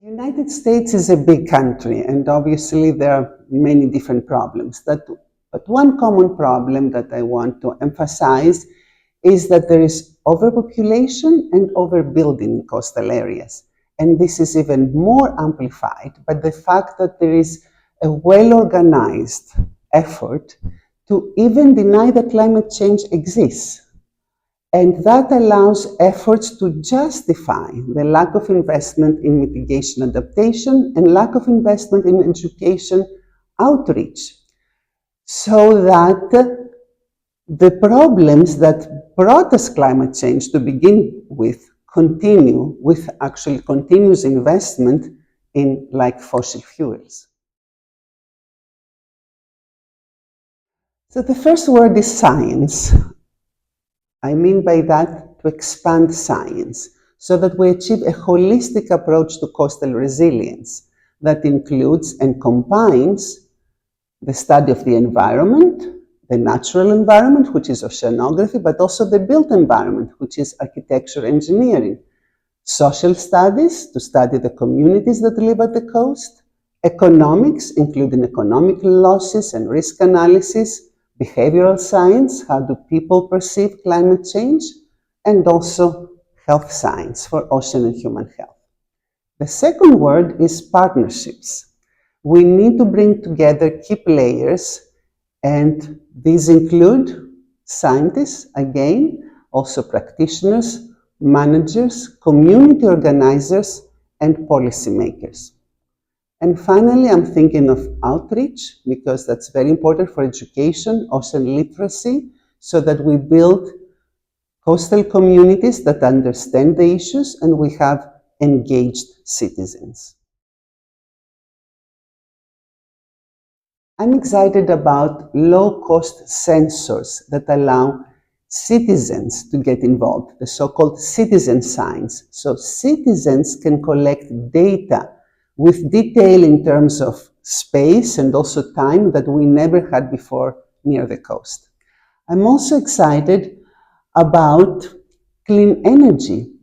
The United States is a big country, and obviously there are many different problems. But one common problem that I want to emphasize is that there is overpopulation and overbuilding in coastal areas. And this is even more amplified by the fact that there is a well-organized effort to even deny that climate change exists. And that allows efforts to justify the lack of investment in mitigation adaptation and lack of investment in education outreach, so that the problems that brought us climate change to begin with continue with actually continuous investment in like fossil fuels. So the first word is science. I mean by that to expand science so that we achieve a holistic approach to coastal resilience that includes and combines the study of the environment, the natural environment, which is oceanography, but also the built environment, which is architecture engineering, social studies to study the communities that live at the coast, economics, including economic losses and risk analysis, behavioral science, how do people perceive climate change, and also health science for ocean and human health. The second word is partnerships. We need to bring together key players, and these include scientists, again, also practitioners, managers, community organizers, and policymakers. And finally, I'm thinking of outreach, because that's very important for education, ocean literacy, so that we build coastal communities that understand the issues and we have engaged citizens. I'm excited about low-cost sensors that allow citizens to get involved, the so-called citizen science. So citizens can collect data with detail in terms of space and also time that we never had before near the coast. I'm also excited about clean energy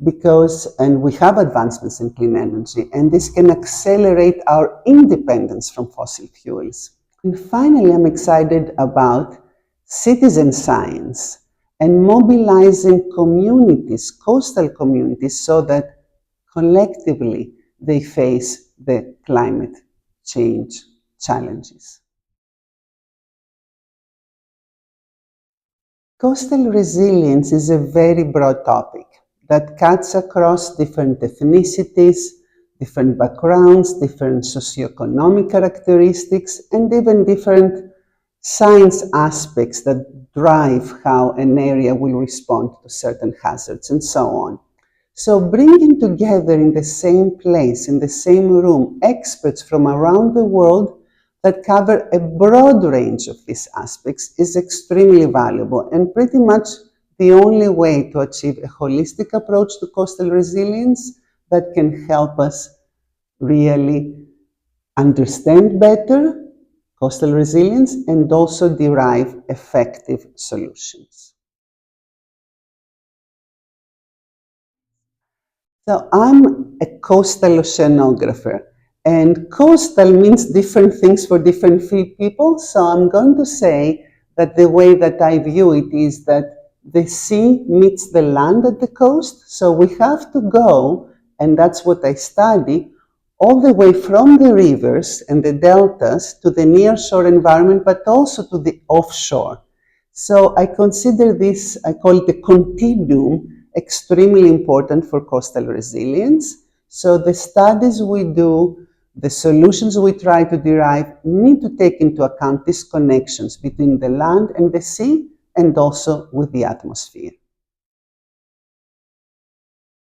and we have advancements in clean energy, and this can accelerate our independence from fossil fuels. And finally, I'm excited about citizen science and mobilizing communities, coastal communities, so that collectively they face the climate change challenges. Coastal resilience is a very broad topic that cuts across different ethnicities, different backgrounds, different socioeconomic characteristics, and even different science aspects that drive how an area will respond to certain hazards and so on. So bringing together in the same place, in the same room, experts from around the world that cover a broad range of these aspects is extremely valuable and pretty much the only way to achieve a holistic approach to coastal resilience that can help us really understand better coastal resilience and also derive effective solutions. So I'm a coastal oceanographer, and coastal means different things for different people. So I'm going to say that the way that I view it is that the sea meets the land at the coast. So we have to go, and that's what I study, all the way from the rivers and the deltas to the nearshore environment, but also to the offshore. So I consider this, I call it a continuum, extremely important for coastal resilience. So the studies we do, the solutions we try to derive need to take into account these connections between the land and the sea and also with the atmosphere.